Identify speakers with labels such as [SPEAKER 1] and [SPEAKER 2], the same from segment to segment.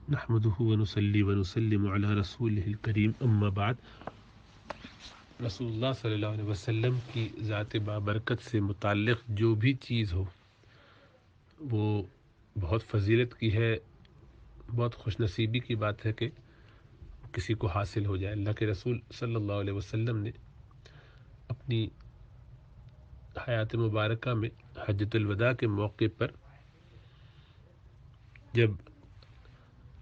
[SPEAKER 1] نحمده ونصلي ونسلم على رسوله الکریم اما بعد۔ رسول اللہ صلی اللہ علیہ وسلم کی ذات بابرکت سے متعلق جو بھی چیز ہو وہ بہت فضیلت کی ہے، بہت خوش نصیبی کی بات ہے کہ کسی کو حاصل ہو جائے۔ اللہ کے رسول صلی اللہ علیہ وسلم نے اپنی حیات مبارکہ میں حجۃ الوداع کے موقع پر جب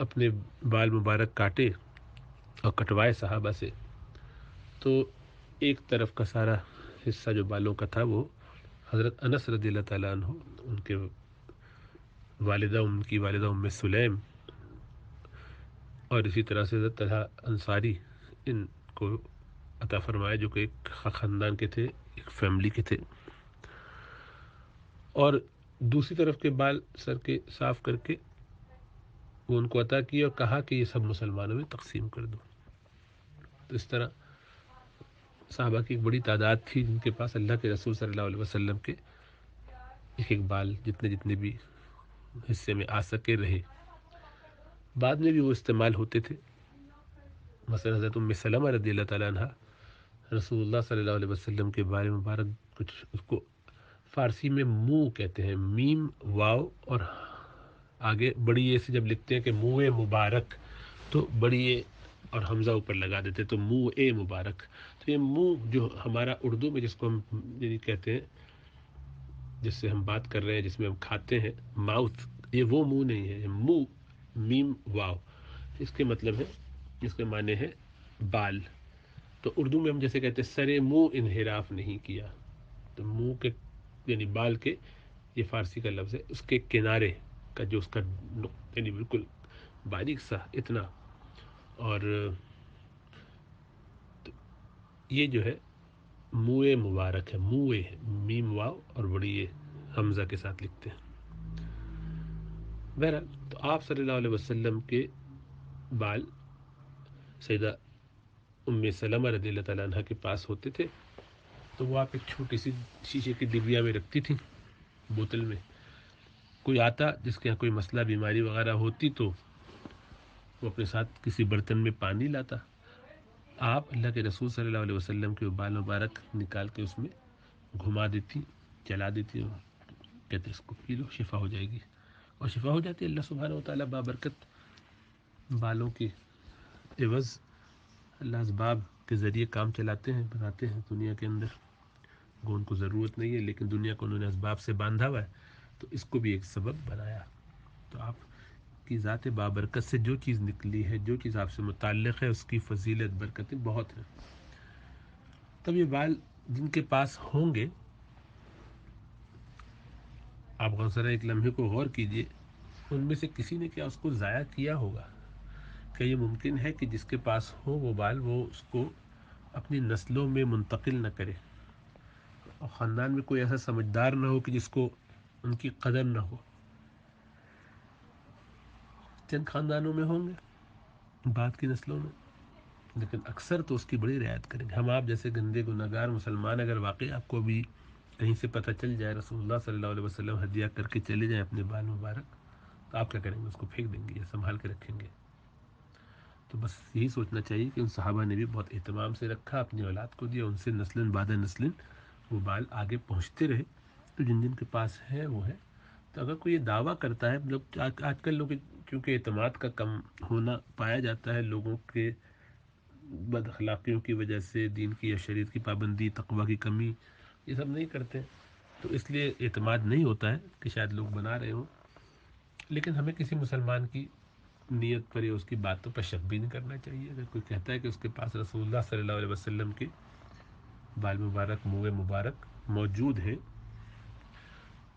[SPEAKER 1] اپنے بال مبارک کاٹے اور کٹوائے صحابہ سے، تو ایک طرف کا سارا حصہ جو بالوں کا تھا وہ حضرت انس رضی اللہ تعالیٰ عنہ، ان کے ان کی والدہ ام سلیم، اور اسی طرح سے حضرت طلحہ انصاری ان کو عطا فرمائے، جو کہ ایک خاندان کے تھے، ایک فیملی کے تھے، اور دوسری طرف کے بال سر کے صاف کر کے وہ ان کو عطا کیا اور کہا کہ یہ سب مسلمانوں میں تقسیم کر دو۔ تو اس طرح صحابہ کی ایک بڑی تعداد تھی جن کے پاس اللہ کے رسول صلی اللہ علیہ وسلم کے ایک ایک بال جتنے بھی حصے میں آ سکے رہے۔ بعد میں بھی وہ استعمال ہوتے تھے۔ مثلا حضرت ام سلمہ رضی اللہ تعالیٰ عنہ رسول اللہ صلی اللہ علیہ وسلم کے بارے مبارک، کچھ اس کو فارسی میں منہ کہتے ہیں، میم واو اور آگے بڑی اے سے جب لکھتے ہیں کہ منہ مبارک تو بڑی اے اور حمزہ اوپر لگا دیتے تو منہ اے مبارک۔ تو یہ منہ جو ہمارا اردو میں جس کو ہم یعنی کہتے ہیں، جس سے ہم بات کر رہے ہیں، جس میں ہم کھاتے ہیں، ماؤتھ، یہ وہ منہ نہیں ہے، یہ منہ میم واو، اس کے مطلب ہے، اس کے معنی ہے بال۔ تو اردو میں ہم جیسے کہتے ہیں سرے منہ انحراف نہیں کیا، تو منہ کے یعنی بال کے، یہ فارسی کا لفظ ہے، اس کے کنارے کا جو اس کا یعنی بالکل باریک سا اتنا، اور یہ جو ہے منہ مبارک ہے، منہ ہے، میم واو اور بڑی یہ حمزہ کے ساتھ لکھتے ہیں۔ بہرحال تو آپ صلی اللہ علیہ وسلم کے بال سیدہ ام سلمہ رضی اللہ تعالیٰ عنہ کے پاس ہوتے تھے، تو وہ آپ ایک چھوٹی سی شیشے کی ڈبیا میں رکھتی تھی، بوتل میں۔ کوئی آتا جس کے یہاں کوئی مسئلہ بیماری وغیرہ ہوتی تو وہ اپنے ساتھ کسی برتن میں پانی لاتا، آپ اللہ کے رسول صلی اللہ علیہ وسلم کے بال مبارک نکال کے اس میں گھما دیتی، چلا دیتی، اور کہتے اس کو پی لو، شفا ہو جائے گی، اور شفا ہو جاتی ہے۔ اللہ سبحانہ و تعالیٰ بابرکت بالوں کی عوض اللہ اسباب کے ذریعے کام چلاتے ہیں، بناتے ہیں دنیا کے اندر۔ وہ ان کو ضرورت نہیں ہے لیکن دنیا کو انہوں نے اسباب سے باندھا ہوا ہے، تو اس کو بھی ایک سبب بنایا۔ تو آپ کی ذات بابرکت سے جو چیز نکلی ہے، جو چیز آپ سے متعلق ہے، اس کی فضیلت برکتیں بہت ہیں۔ تب یہ بال جن کے پاس ہوں گے، آپ غوثرہ ایک لمحے کو غور کیجئے، ان میں سے کسی نے کیا اس کو ضائع کیا ہوگا؟ کہ یہ ممکن ہے کہ جس کے پاس ہو وہ بال، وہ اس کو اپنی نسلوں میں منتقل نہ کرے، اور خاندان میں کوئی ایسا سمجھدار نہ ہو کہ جس کو ان کی قدر نہ ہو؟ چند خاندانوں میں ہوں گے، بعد کی نسلوں میں، لیکن اکثر تو اس کی بڑی رعایت کریں گے۔ ہم آپ جیسے گندے گنہگار مسلمان اگر واقعی آپ کو بھی کہیں سے پتہ چل جائے رسول اللہ صلی اللہ علیہ وسلم ہدیہ کر کے چلے جائیں اپنے بال مبارک، تو آپ کیا کریں گے؟ اس کو پھینک دیں گے یا سنبھال کے رکھیں گے؟ تو بس یہی سوچنا چاہیے کہ ان صحابہ نے بھی بہت اہتمام سے رکھا، اپنی اولاد کو دیا، ان سے نسل بعد نسل وہ بال آگے پہنچتے رہے۔ تو جن جن کے پاس ہے وہ ہے۔ تو اگر کوئی یہ دعویٰ کرتا ہے، لوگ آج کل لوگ کیونکہ اعتماد کا کم ہونا پایا جاتا ہے، لوگوں کے بد اخلاقیوں کی وجہ سے، دین کی یا شریعت کی پابندی، تقوی کی کمی، یہ سب نہیں کرتے، تو اس لیے اعتماد نہیں ہوتا ہے کہ شاید لوگ بنا رہے ہوں۔ لیکن ہمیں کسی مسلمان کی نیت پر یا اس کی باتوں پر شک بھی نہیں کرنا چاہیے۔ اگر کوئی کہتا ہے کہ اس کے پاس رسول اللہ صلی اللہ علیہ وسلم کے بال مبارک، منہ مبارک موجود ہیں،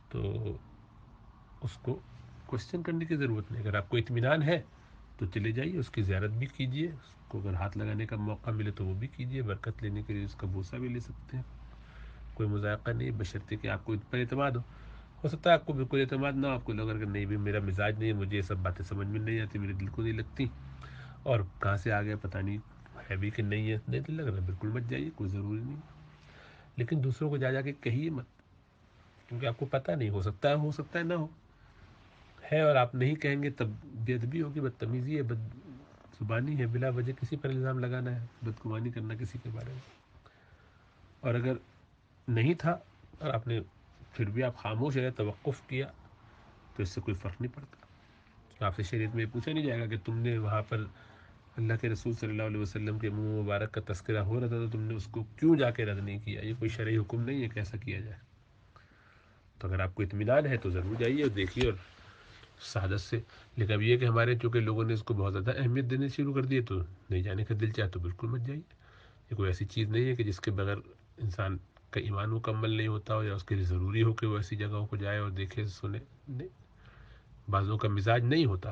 [SPEAKER 1] تو اس کو کوشچن کرنے کی ضرورت نہیں۔ اگر آپ کو اطمینان ہے تو چلے جائیے، اس کی زیارت بھی کیجیے، اس کو اگر ہاتھ لگانے کا موقع ملے تو وہ بھی کیجیے، برکت لینے کے لیے اس کا بوسہ بھی لے سکتے ہیں، کوئی مذائقہ نہیں، بشرطے کہ آپ کو ان پر اعتماد ہو سکتا ہے آپ کو بالکل اعتماد نہ ہو، آپ کو لگ اگر نہیں بھی میرا مزاج نہیں ہے، مجھے یہ سب باتیں سمجھ میں نہیں آتی، میرے دل کو نہیں لگتی، اور کہاں سے آ گیا پتہ نہیں ہے بھی کہ نہیں ہے، نہیں دل لگ رہا ہے، بالکل مت جائیے، کوئی ضروری نہیں۔ لیکن دوسروں کو جا کے کہیے مت، کیونکہ آپ کو پتہ نہیں، ہو سکتا ہے نہ ہو، ہے اور آپ نہیں کہیں گے تب بے ادبی ہوگی، بدتمیزی ہے، بد زبانی ہے، بلا وجہ کسی پر الزام لگانا ہے، بدگمانی کرنا کسی کے بارے میں۔ اور اگر نہیں تھا اور آپ نے پھر بھی آپ خاموش رہے، توقف کیا، تو اس سے کوئی فرق نہیں پڑتا۔ آپ سے شریعت میں یہ پوچھا نہیں جائے گا کہ تم نے وہاں پر اللہ کے رسول صلی اللہ علیہ وسلم کے منہ مبارک کا تذکرہ ہو رہا تھا تو تم نے اس کو کیوں جا کے رد نہیں کیا۔ یہ کوئی شرعی حکم نہیں ہے کہ ایسا کیا جائے۔ تو اگر آپ کو اطمینان ہے تو ضرور جائیے اور دیکھیے اور سعادت سے۔ لیکن اب یہ کہ ہمارے چونکہ لوگوں نے اس کو بہت زیادہ اہمیت دینے شروع کر دی ہے، تو نہیں جانے کا دل چاہے تو بالکل مت جائیے۔ یہ کوئی ایسی چیز نہیں ہے کہ جس کے بغیر انسان کا ایمان مکمل نہیں ہوتا ہو، یا اس کے لیے ضروری ہو کہ وہ ایسی جگہوں کو جائے اور دیکھے سنے۔ نہیں، بعضوں کا مزاج نہیں ہوتا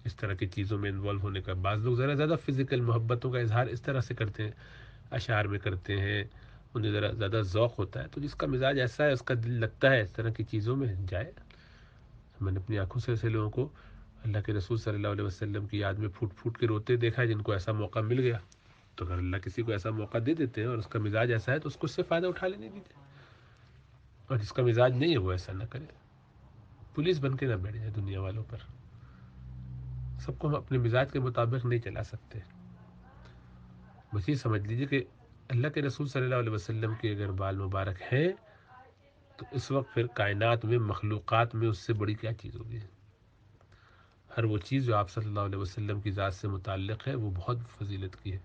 [SPEAKER 1] اس طرح کی چیزوں میں انوالو ہونے کا۔ بعض لوگ ذرا زیادہ فزیکل محبتوں کا اظہار اس طرح سے کرتے ہیں، اشعار میں کرتے ہیں، انہیں ذرا زیادہ ذوق ہوتا ہے، تو جس کا مزاج ایسا ہے، اس کا دل لگتا ہے اس طرح کی چیزوں میں، جائے۔ میں نے اپنی آنکھوں سے ایسے لوگوں کو اللہ کے رسول صلی اللہ علیہ وسلم کی یاد میں پھوٹ پھوٹ کے روتے دیکھا ہے، جن کو ایسا موقع مل گیا۔ تو اگر اللہ کسی کو ایسا موقع دے دیتے ہیں اور اس کا مزاج ایسا ہے تو اس کو اس سے فائدہ اٹھا لینے دیجیے، اور جس کا مزاج نہیں ہے وہ ایسا نہ کرے۔ پولیس بن کے نہ بیٹھ جائے دنیا والوں پر۔ سب کو ہم اپنے مزاج کے مطابق نہیں چلا سکتے۔ بس یہ سمجھ لیجیے کہ اللہ کے رسول صلی اللہ علیہ وسلم کے اگر بال مبارک ہیں تو اس وقت پھر کائنات میں، مخلوقات میں اس سے بڑی کیا چیز ہوگی۔ ہر وہ چیز جو آپ صلی اللہ علیہ وسلم کی ذات سے متعلق ہے وہ بہت فضیلت کی ہے۔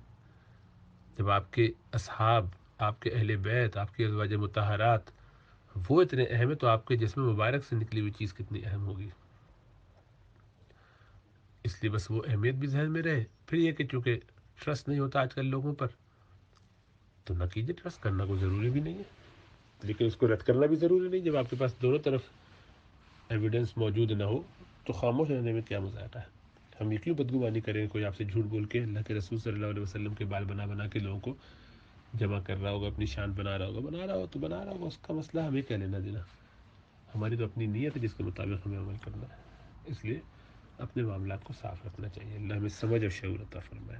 [SPEAKER 1] جب آپ کے اصحاب، آپ کے اہل بیت، آپ کے ازواج مطہرات وہ اتنے اہم ہیں، تو آپ کے جسم مبارک سے نکلی ہوئی چیز کتنی اہم ہوگی۔ اس لیے بس وہ اہمیت بھی ذہن میں رہے۔ پھر یہ کہ چونکہ ٹرسٹ نہیں ہوتا آج کل لوگوں پر، تو نہ کیجیے، ٹرسٹ کرنا کوئی ضروری بھی نہیں ہے، لیکن اس کو رد کرنا بھی ضروری نہیں۔ جب آپ کے پاس دونوں طرف ایویڈنس موجود نہ ہو تو خاموش رہنے میں کیا مذاق ہے۔ ہم یہ کیوں بدگمانی کریں، کوئی آپ سے جھوٹ بول کے اللہ کے رسول صلی اللہ علیہ وسلم کے بال بنا بنا کے لوگوں کو جمع کر رہا ہوگا، اپنی شان بنا رہا ہوگا، بنا رہا ہو تو بنا رہا ہوگا، اس کا مسئلہ ہمیں کیا لینا دینا۔ ہماری تو اپنی نیت ہے جس کے مطابق ہمیں عمل کرنا ہے۔ اس لیے اپنے معاملات کو صاف رکھنا چاہیے۔ اللہ ہمیں سمجھ اور شعور عطا فرمائے۔